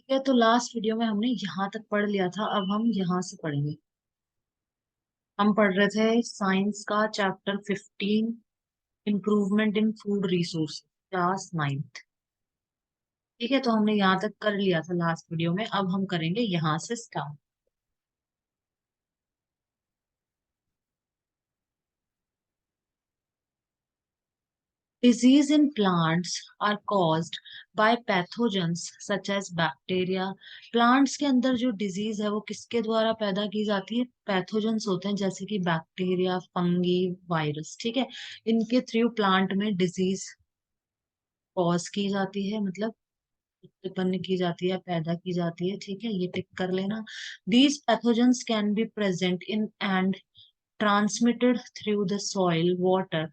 ठीक है, तो लास्ट वीडियो में हमने यहाँ तक पढ़ लिया था। अब हम यहाँ से पढ़ेंगे। हम पढ़ रहे थे साइंस का chapter 15, improvement in food resource, class 9th। ठीक है, तो हमने यहाँ तक कर लिया था लास्ट वीडियो में। अब हम करेंगे यहाँ से start. Disease in plants are caused by pathogens such as bacteria. Plants के अंदर जो डिजीज है वो किसके द्वारा पैदा की जाती है? पैथोजेंस होते हैं, जैसे कि बैक्टीरिया, फंगी, वायरस। ठीक है, इनके थ्रू प्लांट में डिजीज कॉज की जाती है, मतलब उत्पन्न की जाती है, पैदा की जाती है। ठीक है, ये टिक कर लेना। These pathogens can be present in and transmitted through the soil, water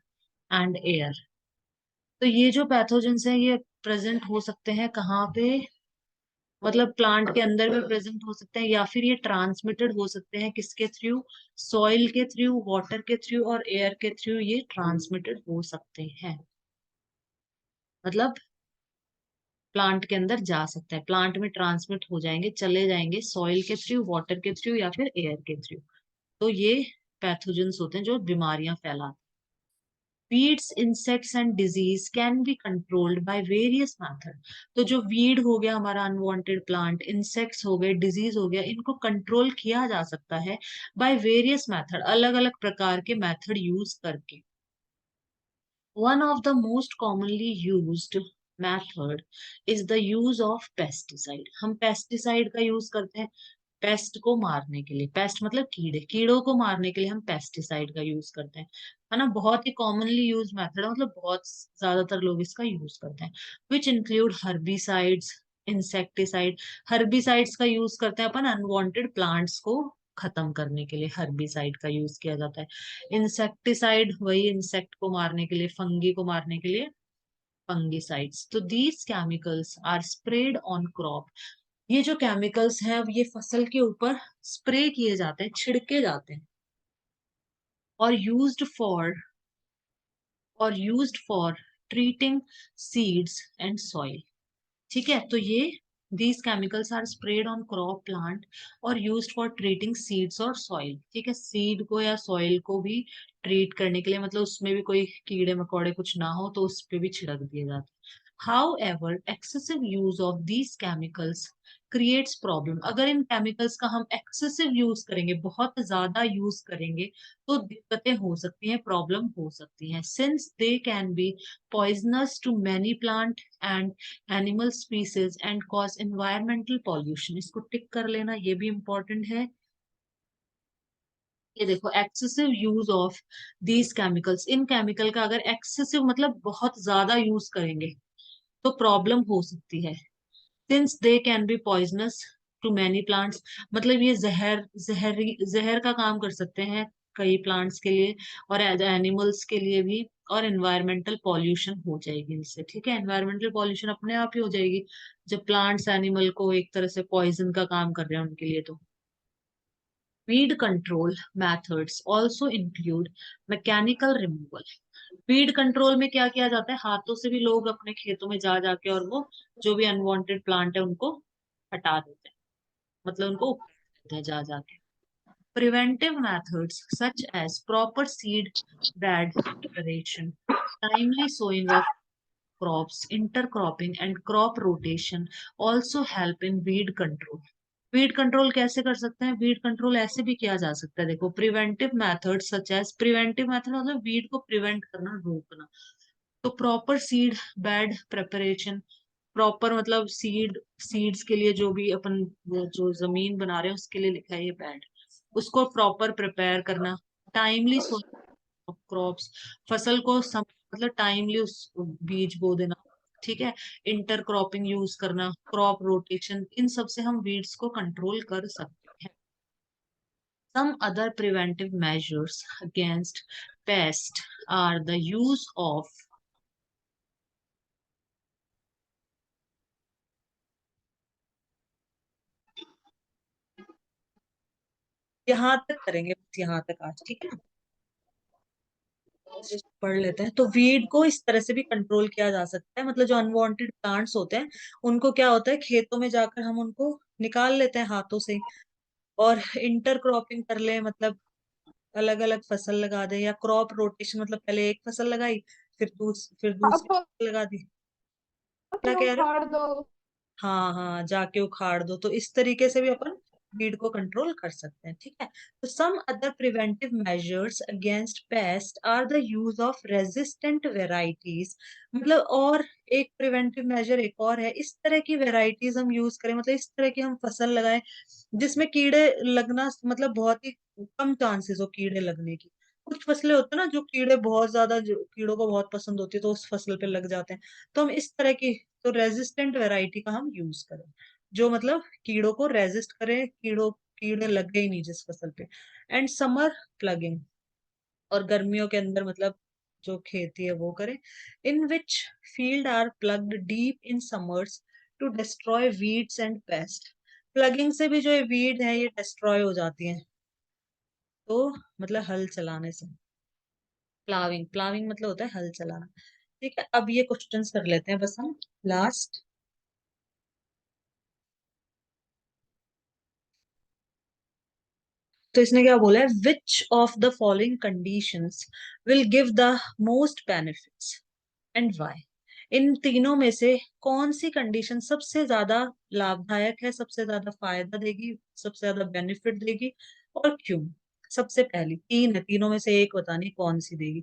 and air. तो ये जो पैथोजेंस है ये प्रेजेंट हो सकते हैं कहाँ पे? मतलब प्लांट के अंदर भी प्रेजेंट हो सकते हैं, या फिर ये ट्रांसमिटेड हो सकते हैं किसके थ्रू? सॉइल के थ्रू, वाटर के थ्रू और एयर के थ्रू ये ट्रांसमिटेड हो सकते हैं। मतलब प्लांट के अंदर जा सकता है, प्लांट में ट्रांसमिट हो जाएंगे, चले जाएंगे सॉइल के थ्रू, वाटर के थ्रू या फिर एयर के थ्रू। तो ये पैथोजेंस होते हैं जो बीमारियां फैलाते हैं। Weeds, insects and disease can be controlled by various method। तो जो वीड हो गया हमारा अनवांटेड प्लांट, इंसेक्ट्स हो गए, डिजीज हो गया, इनको कंट्रोल किया जा सकता है बाय वेरियस मेथड, अलग अलग प्रकार के मेथड यूज करके। One of the most commonly used method is the use of pesticide। हम पेस्टिसाइड का यूज करते हैं पेस्ट को मारने के लिए। पेस्ट मतलब कीड़े, कीड़ों को मारने के लिए हम पेस्टिसाइड का यूज करते हैं। है ना, बहुत ही कॉमनली यूज मेथड है, मतलब बहुत ज्यादातर लोग इसका यूज करते हैं। Which include herbicides, insecticide. Herbicides का यूज करते हैं अपन अनवांटेड प्लांट्स को खत्म करने के लिए, हर्बिसाइड का यूज किया जाता है। इंसेक्टिसाइड वही इंसेक्ट को मारने के लिए, फंगी को मारने के लिए फंगिसाइड्स। तो these chemicals are spread on crop. ये जो केमिकल्स हैं अब ये फसल के ऊपर स्प्रे किए जाते हैं, छिड़के जाते हैं। और used for treating seeds and soil. ठीक है, तो ये these chemicals are spread on crop, plant और यूज्ड फॉर ट्रीटिंग सीड्स और सॉइल। ठीक है, सीड को या सॉइल को भी ट्रीट करने के लिए, मतलब उसमें भी कोई कीड़े मकोड़े कुछ ना हो तो उस पे भी छिड़क दिए जाते हैं। However, excessive use of these chemicals creates problem। अगर इन केमिकल्स का हम एक्सेसिव यूज करेंगे, बहुत ज्यादा यूज करेंगे, तो दिक्कतें हो सकती हैं, प्रॉब्लम हो सकती हैं। Since they can be poisonous to many plant and animal species and cause environmental pollution. इसको टिक कर लेना, ये भी इंपॉर्टेंट है। ये देखो, excessive use of these chemicals, in chemical का अगर एक्सेसिव मतलब बहुत ज्यादा यूज करेंगे तो प्रॉब्लम हो सकती है। Since they can be poisonous to many plants, मतलब ये जहर का काम कर सकते हैं कई प्लांट्स के लिए और एनिमल्स के लिए भी। और एनवायरमेंटल पॉल्यूशन हो जाएगी इससे। ठीक है, एनवायरमेंटल पॉल्यूशन अपने आप ही हो जाएगी जब प्लांट्स एनिमल को एक तरह से पॉइजन का काम कर रहे हैं उनके लिए। तो weed control methods also include mechanical removal। Weed control में क्या किया जाता है? हाथों से भी लोग अपने खेतों में जा जाके और वो जो भी अनवांटेड प्लांट है उनको हटा देते हैं, मतलब उनको उखाड़ देते हैं जा जाके। Preventive methods such as proper seed bed preparation, timely sowing of crops, intercropping and crop rotation also help in weed control। Weed control कैसे कर सकते हैं? वीड कंट्रोल ऐसे भी किया जा सकता है, देखो, preventive method such as, preventive method मतलब वीड को प्रिवेंट करना, रोकना। तो proper seed bed preparation, proper मतलब सीड्स के लिए जो भी अपन वो जो जमीन बना रहे हैं उसके लिए लिखा है ये बेड, उसको प्रॉपर प्रिपेयर करना। टाइमली क्रॉप्स, फसल को मतलब टाइमली उस बीज बो देना। ठीक है, इंटरक्रॉपिंग यूज करना, क्रॉप रोटेशन, इन सब से हम वीड्स को कंट्रोल कर सकते हैं। Some other preventive measures against pest are the use of, यहाँ तक करेंगे, बस यहाँ तक आज। ठीक है, पढ़ लेते हैं। तो वीड को इस तरह से भी कंट्रोल किया जा सकता है, मतलब जो अनवांटेड प्लांट्स होते हैं उनको क्या होता है, खेतों में जाकर हम उनको निकाल लेते हैं हाथों से। और इंटर क्रॉपिंग कर ले, मतलब अलग अलग फसल लगा दे, या क्रॉप रोटेशन, मतलब पहले एक फसल लगाई, फिर दूसरी अब फसल लगा दी। क्या के कह रहे हो? उखाड़ दो। हाँ हाँ, जाके उखाड़ दो। तो इस तरीके से भी अपन वीड को कंट्रोल कर सकते हैं, ठीक है। तो some other preventive measures against pest are the use of resistant varieties. मतलब और एक प्रिवेंटिव मेजर एक और है, इस तरह की वेराइटीज हम यूज करें, मतलब इस तरह की हम फसल लगाएं जिसमें कीड़े लगना, मतलब बहुत ही कम चांसेस हो कीड़े लगने की। कुछ फसलें होती है ना जो कीड़े बहुत ज्यादा, जो कीड़ों को बहुत पसंद होती है, तो उस फसल पे लग जाते हैं। तो हम इस तरह की, तो रेजिस्टेंट वैरायटी का हम यूज करें, जो मतलब कीड़ों को रेजिस्ट करे, कीड़े लगे ही नहीं जिस फसल पे। एंड समर प्लगिंग, और गर्मियों के अंदर मतलब जो खेती है वो करें। In which field are plugged deep in summers to destroy weeds and pest. Plugging से भी जो ये वीड है ये डिस्ट्रॉय हो जाती हैं, तो मतलब हल चलाने से। प्लाविंग, प्लाविंग मतलब होता है हल चलाना। ठीक है, अब ये क्वेश्चंस कर लेते हैं बस हम लास्ट। तो इसने क्या बोला है, which of the following conditions will give the most benefits and why. इन तीनों में से कौन सी कंडीशन सबसे ज्यादा लाभदायक है, सबसे ज्यादा फायदा देगी, सबसे ज्यादा बेनिफिट देगी, और क्यों। सबसे पहली, तीन है, तीनों में से एक बतानी कौन सी देगी।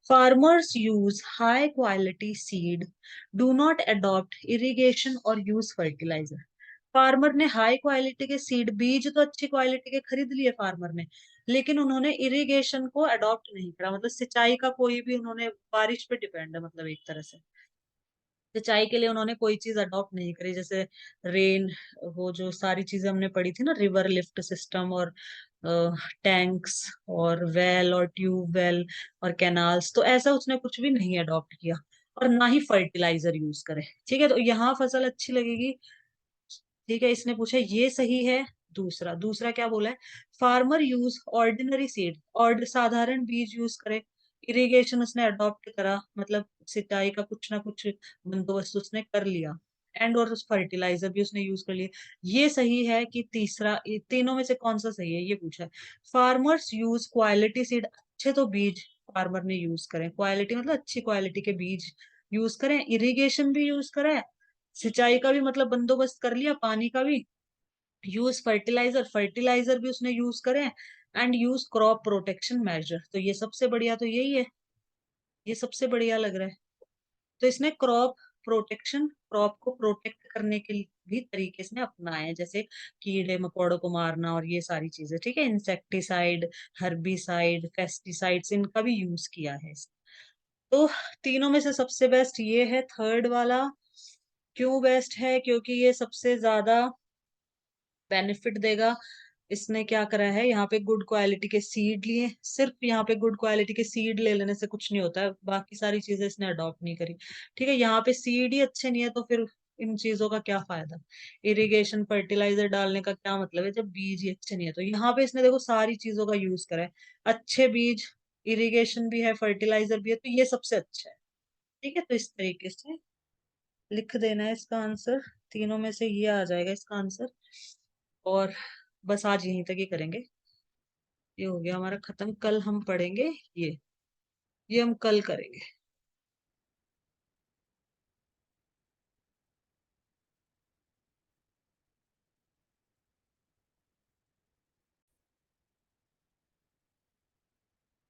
Farmers use high quality seed, do not adopt irrigation और यूज फर्टिलाइजर। फार्मर ने हाई क्वालिटी के सीड, बीज तो अच्छी क्वालिटी के खरीद लिए फार्मर ने, लेकिन उन्होंने इरिगेशन को अडॉप्ट नहीं करा, मतलब सिंचाई का कोई भी उन्होंने, बारिश पे डिपेंड है मतलब एक तरह से, सिंचाई के लिए उन्होंने कोई चीज अडॉप्ट नहीं करी, जैसे रेन, वो जो सारी चीजें हमने पढ़ी थी ना, रिवर लिफ्ट सिस्टम और टैंक्स और वेल और ट्यूब वेल और कैनाल्स, तो ऐसा उसने कुछ भी नहीं अडॉप्ट किया। और ना ही फर्टिलाइजर यूज करे, ठीक है। तो यहाँ फसल अच्छी लगेगी, ठीक है। इसने पूछा ये सही है। दूसरा, दूसरा क्या बोला है, फार्मर यूज ऑर्डिनरी सीड, और साधारण बीज यूज करे। इरिगेशन उसने अडॉप्ट करा, मतलब सिंचाई का कुछ ना कुछ बंदोबस्त उसने कर लिया। एंड और उस फर्टिलाइजर भी उसने यूज कर लिया। ये सही है कि तीसरा, ये तीनों में से कौन सा सही है ये पूछा है। फार्मर्स यूज क्वालिटी सीड, अच्छे तो बीज फार्मर ने यूज करें, क्वालिटी मतलब अच्छी क्वालिटी के बीज यूज करें, इरिगेशन भी यूज करें, सिंचाई का भी मतलब बंदोबस्त कर लिया, पानी का भी। यूज फर्टिलाइजर, फर्टिलाइजर भी उसने यूज करे। And use crop protection major, तो ये सबसे बढ़िया तो यही है, ये सबसे बढ़िया लग रहा है। तो इसने क्रॉप प्रोटेक्शन, क्रॉप को प्रोटेक्ट करने के भी तरीके इसने अपनाए हैं, जैसे कीड़े मकोड़ों को मारना और ये सारी चीजें, ठीक है। इंसेक्टिसाइड, हर्बिसाइड, पेस्टिसाइड्स, इनका भी यूज किया है इसने। तो तीनों में से सबसे बेस्ट ये है, थर्ड वाला। क्यों बेस्ट है, क्योंकि ये सबसे ज्यादा बेनिफिट देगा। इसने क्या करा है, यहाँ पे गुड क्वालिटी के सीड लिए, सिर्फ यहाँ पे गुड क्वालिटी के सीड ले लेने से कुछ नहीं होता है, बाकी सारी चीजें इसने अडॉप्ट नहीं करी, ठीक है। यहाँ पे सीड ही अच्छे नहीं है तो फिर इन चीजों का क्या फायदा। इरिगेशन फर्टिलाइजर डालने का क्या मतलब है जब बीज ही अच्छे नहीं है। तो यहाँ पे इसने देखो सारी चीजों का यूज करा है, अच्छे बीज, इरिगेशन भी है, फर्टिलाइजर भी है, तो ये सबसे अच्छा है, ठीक है। तो इस तरीके से लिख देना है इसका आंसर, तीनों में से ये आ जाएगा इसका आंसर। और बस आज यहीं तक ही करेंगे, ये हो गया हमारा खत्म। कल हम पढ़ेंगे ये हम कल करेंगे।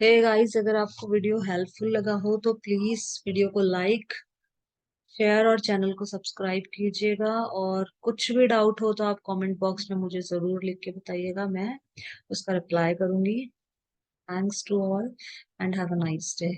हे गाइस, अगर आपको वीडियो हेल्पफुल लगा हो तो प्लीज वीडियो को लाइक, शेयर और चैनल को सब्सक्राइब कीजिएगा। और कुछ भी डाउट हो तो आप कमेंट बॉक्स में मुझे जरूर लिख के बताइएगा, मैं उसका रिप्लाई करूंगी। Thanks to all and have a nice day.